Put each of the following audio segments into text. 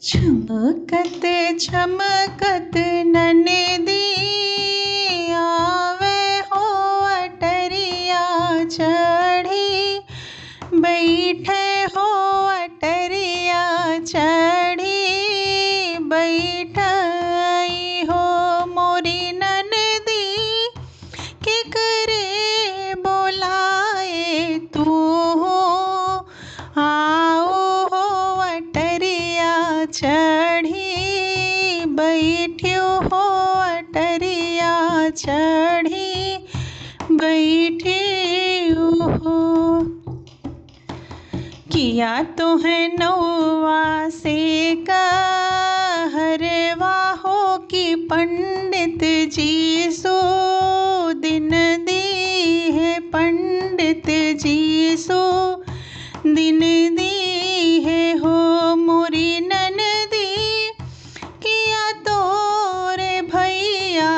छमकत छमकत ननदी आवे हो अटरिया चढ़ी, बैठे हो अटरिया चढ़ी, बैठई हो मोरी ननदी के करे बोलाए तू आओ हो अटरिया चढ़ी, बैठ्यो हो अटरिया चढ़ी, बैठ्यो हो। किया तो है नौवा से कहरवा हो कि पंडित जी सो दिन दी है, पंडित जी सो दिन दी है हो मोरी ननदी, किया तोरे भैया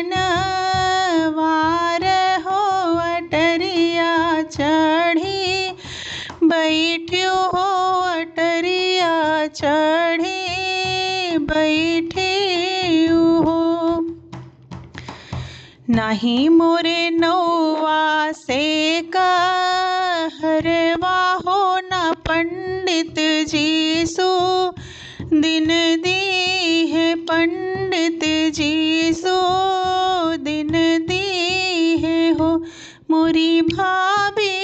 नवार हो अटरिया चढ़ी, बैठ्यो हो अटरिया चढ़ी, बैठ्यो हो। नाही मोरे नौवा से कहरवा हो ना पंडित जी सो दिन दी है, पंडित जी सो दिन दी है हो मोरी भाभी,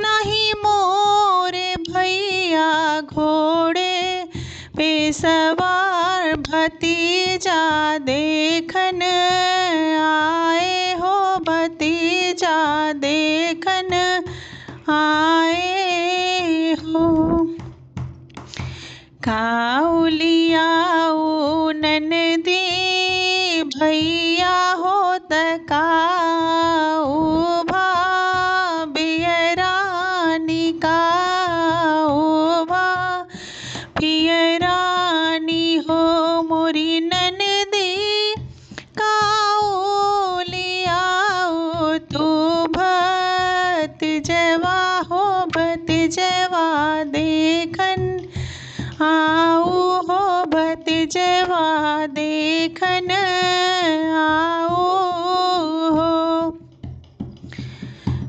नहीं मोरे भैया घोड़े पे सवार भतीजा देखन आए हो, भतीजा देखन आए हो। काउलियाऊ ननदी भैया हो तकाऊ भाबियरानी काऊ भाबियरानी हो मोरी ननदी, काउलियाऊ तू भतीजवा हो, भतीजवा देखन आओ हो, भतीजवा देखन आओ हो।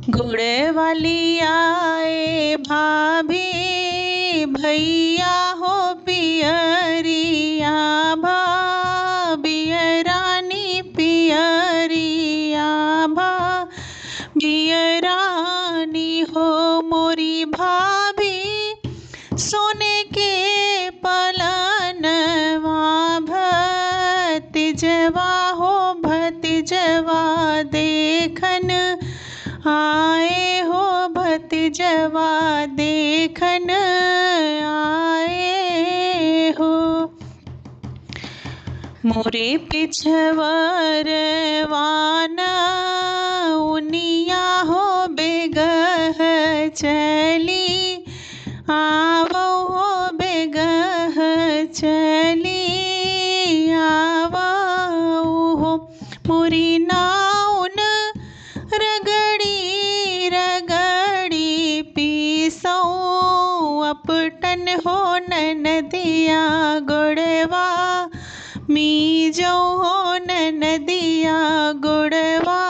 घोड़े वाली आए भाभी भैया हो पियरिया, भाबियरानी पियरिया, भाबियरानी हो मोरी भाभी, सोने के पलनवा भतीजवा हो, भतीजवा देखन आए हो, भतीजवा देखन आए हो। मोरे पिछवरवाना उनिया हो बेगह चली, आवो हो बेगह चली, आवो हो मोरी नाउन रगड़ी रगड़ी पीसो अपटन हो ननदिया गुड़वा मीजो हो ननदिया गुड़वा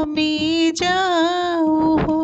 मीजो हो।